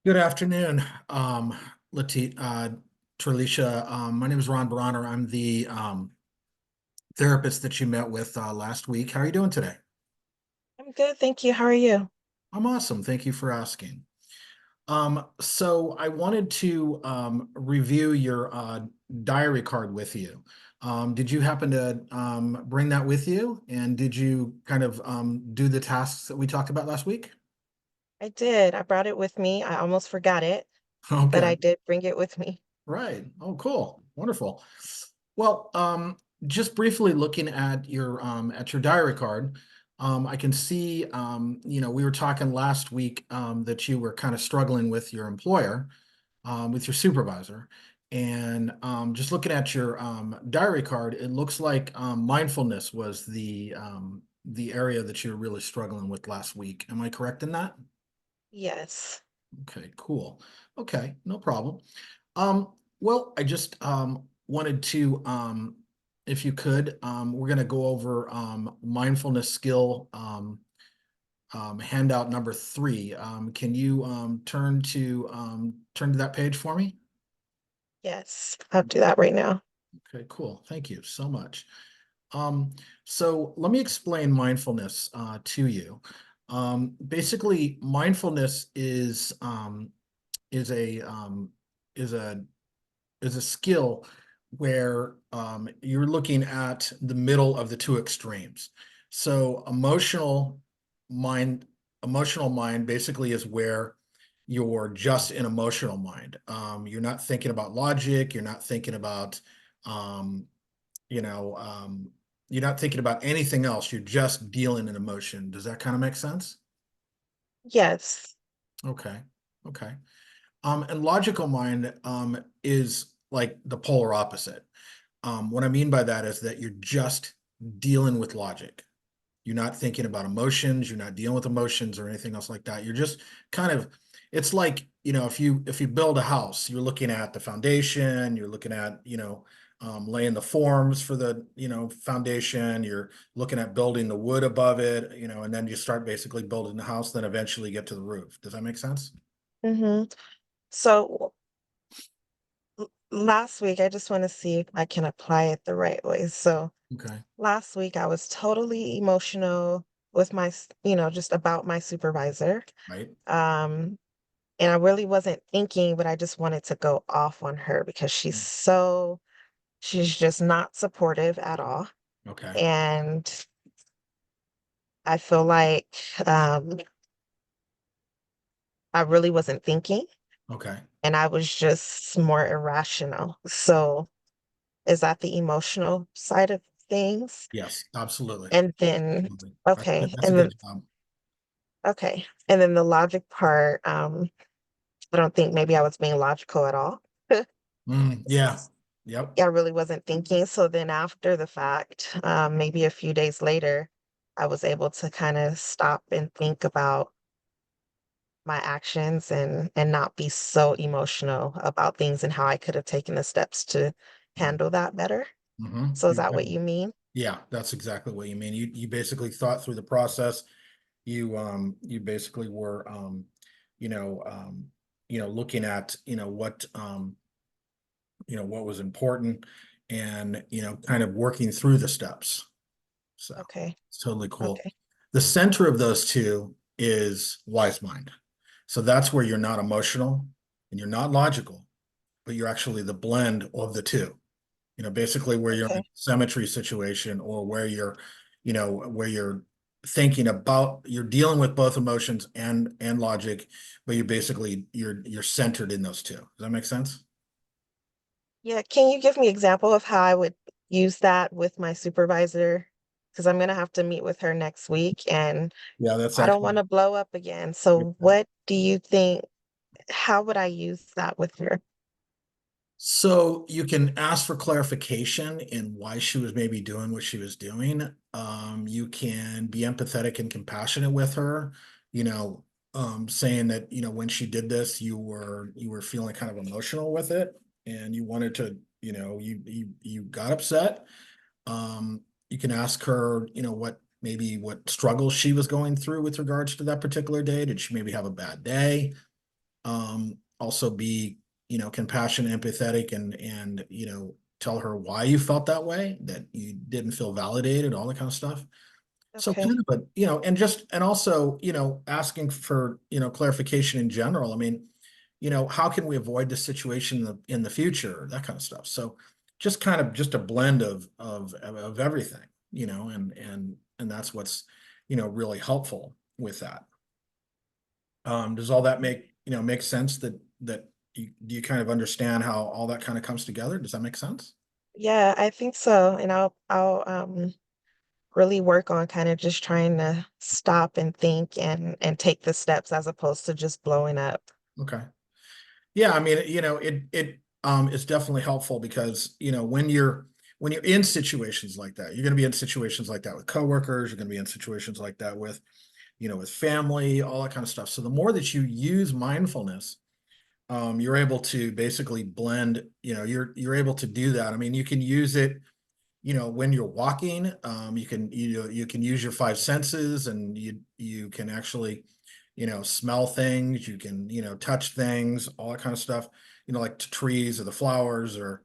Good afternoon, Terlisha. My name is Ron Bronner. I'm the therapist that you met with last week. How are you doing today? I'm good, thank you. How are you? I'm awesome. Thank you for asking. So I wanted to review your diary card with you. Did you happen to bring that with you? And did you kind of do the tasks that we talked about last week? I did. I brought it with me. I almost forgot it, but Okay. I did bring it with me. Right. Oh, cool. Wonderful. Well, just briefly looking at your diary card, I can see we were talking last week that you were kind of struggling with your employer, with your supervisor. And just looking at your diary card, it looks like mindfulness was the area that you were really struggling with last week. Am I correct in that? Yes. Okay, cool. Okay, no problem. Well, I just wanted to, if you could, we're going to go over mindfulness skill handout number 3. Can you turn to that page for me? Yes. I'll do that right now. Okay, cool. Thank you so much. Um, so let me explain mindfulness to you. Basically, mindfulness is a is a is a skill where you're looking at the middle of the two extremes. So mind, emotional mind basically is where you're just an emotional mind. You're not thinking about logic. You're not thinking about, um, you know, um, you're not thinking about anything else. You're just dealing in emotion. Does that kind of make sense? Yes. Okay. Okay. And logical mind is like the polar opposite. What I mean by that is that you're just dealing with logic. You're not thinking about emotions. You're not dealing with emotions or anything else like that. You're just kind of, it's like, if you build a house, you're looking at the foundation, you're looking at, laying the forms for the, foundation, you're looking at building the wood above it, and then you start basically building the house, then eventually get to the roof. Does that make sense? Mm-hmm. So last week, I just want to see if I can apply it the right way. So Okay. last week, I was totally emotional with just about my supervisor. Right. Um, and I really wasn't thinking, but I just wanted to go off on her because she's just not supportive at all. Okay. And I feel like um, I really wasn't thinking Okay. and I was just more irrational. So, is that the emotional side of things? Yes, absolutely. And then, Absolutely. okay, That's a and then, good job. okay, and then the logic part, I don't think maybe I was being logical at all. Yeah. Yep. I really wasn't thinking. So then after the fact, maybe a few days later, I was able to kind of stop and think about my actions and not be so emotional about things and how I could have taken the steps to handle that better. So is that what Exactly. you mean? Yeah, that's exactly what you mean. You basically thought through the process. You basically were you know um looking at what was important, and kind of working through the steps. So Okay. it's totally cool. Okay. The center of those two is wise mind. So that's where you're not emotional and you're not logical, but you're actually the blend of the two. Basically where you're in a Okay. symmetry situation, or where you're thinking about, you're dealing with both emotions and logic, but you're centered in those two. Does that make sense? Yeah. Can you give me example of how I would use that with my supervisor? Because I'm gonna have to meet with her next week and Yeah, that's I don't want actually. to blow up again. So what do you think? How would I use that with her? So you can ask for clarification in why she was maybe doing what she was doing. You can be empathetic and compassionate with her, saying that, when she did this, you were feeling kind of emotional with it, and you wanted to, you got upset. You can ask her, what struggles she was going through with regards to that particular day. Did she maybe have a bad day? Also be, compassionate, empathetic, and, tell her why you felt that way, that you didn't feel validated, all that kind of stuff. So Okay. kind of a, and also, asking for, clarification in general. I mean, how can we avoid this situation in the future, that kind of stuff. So just kind of just a blend of everything, and that's what's, really helpful with that. Does all that make sense that do you kind of understand how all that kind of comes together? Does that make sense? Yeah, I think so. And I'll really work on kind of just trying to stop and think and take the steps as opposed to just blowing up. Okay. Yeah, I mean, it's definitely helpful because, when you're in situations like that, you're going to be in situations like that with coworkers, you're going to be in situations like that with, with family, all that kind of stuff. So the more that you use mindfulness, you're able to basically blend, you're able to do that. I mean, you can use it, when you're walking. You can use your five senses, and you can actually, smell things, you can, touch things, all that kind of stuff, like trees or the flowers, or,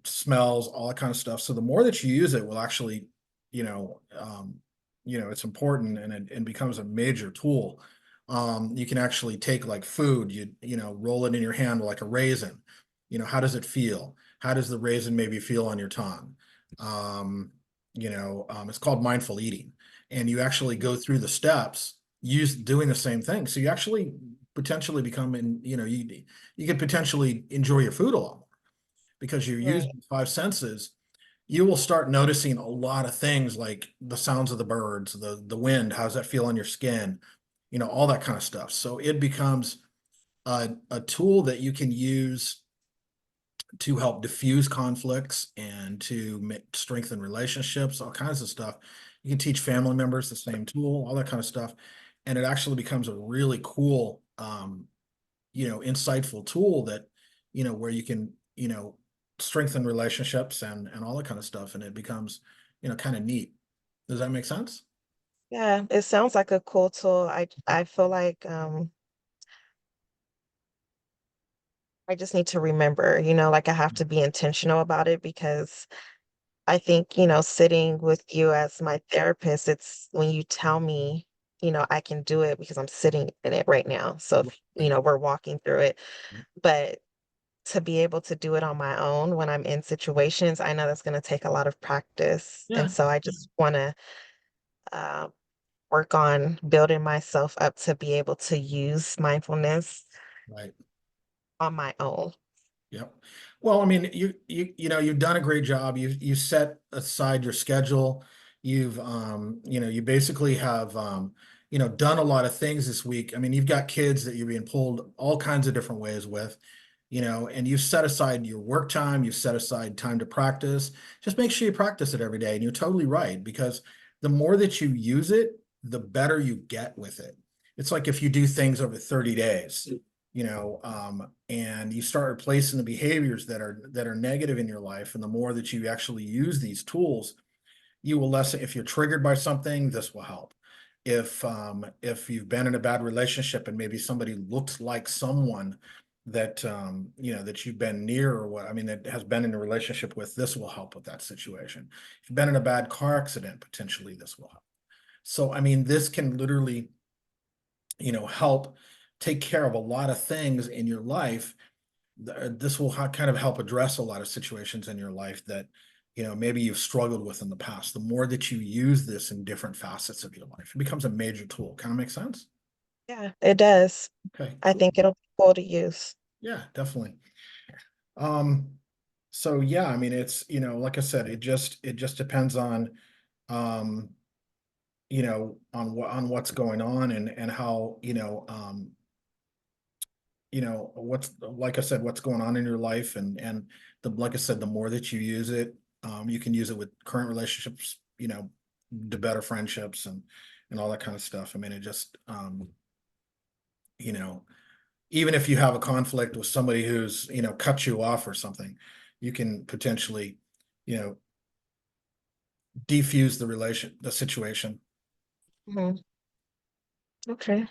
smells, all that kind of stuff. So the more that you use it will actually, it's important, and it becomes a major tool. You can actually take like food, roll it in your hand like a raisin. How does it feel? How does the raisin maybe feel on your tongue? It's called mindful eating, and you actually go through the steps use doing the same thing. So you actually potentially become in, you could potentially enjoy your food a lot more because you're Right. using five senses. You will start noticing a lot of things like the sounds of the birds, the wind, how's that feel on your skin, all that kind of stuff. So it becomes a tool that you can use to help diffuse conflicts and to strengthen relationships, all kinds of stuff. You can teach family members the same tool, all that kind of stuff. And it actually becomes a really cool, insightful tool that, where you can, strengthen relationships and all that kind of stuff. And it becomes, kind of neat. Does that make sense? Yeah, it sounds like a cool tool. I feel like I just need to remember, like I have to be intentional about it because I think, sitting with you as my therapist, it's when you tell me, I can do it because I'm sitting in it right now. So, if, Right. we're walking through it, but to be able to do it on my own when I'm in situations, I know that's going to take a lot of practice. And Yeah. so I just want to uh, work on building myself up to be able to use mindfulness Right. on my own. Yep. Well, I mean, you've done a great job. You set aside your schedule. You basically have, done a lot of things this week. I mean, you've got kids that you're being pulled all kinds of different ways with, and you've set aside your work time, you've set aside time to practice. Just make sure you practice it every day. And you're totally right, because the more that you use it, the better you get with it. It's like if you do things over 30 days, and you start replacing the behaviors that are negative in your life, and the more that you actually use these tools, you will lessen. If you're triggered by something, this will help. If you've been in a bad relationship and maybe somebody looks like someone that, that you've been near, or what I mean, that has been in a relationship with, this will help with that situation. If you've been in a bad car accident, potentially this will help. So I mean, this can literally, help take care of a lot of things in your life. This will kind of help address a lot of situations in your life that, maybe you've struggled with in the past. The more that you use this in different facets of your life, it becomes a major tool. Kind of makes sense? Yeah, it does. Okay, I cool. think it'll be cool to use. Yeah, definitely. Um, so yeah, I mean, it's, like I said, it just depends on, um, on what's going on, and how, what's, like I said, what's going on in your life, and like I said, the more that you use it, you can use it with current relationships, to better friendships, and all that kind of stuff. I mean, it just, you know even if you have a conflict with somebody who's, cut you off or something, you can potentially, you know defuse the situation. Mhm. Okay.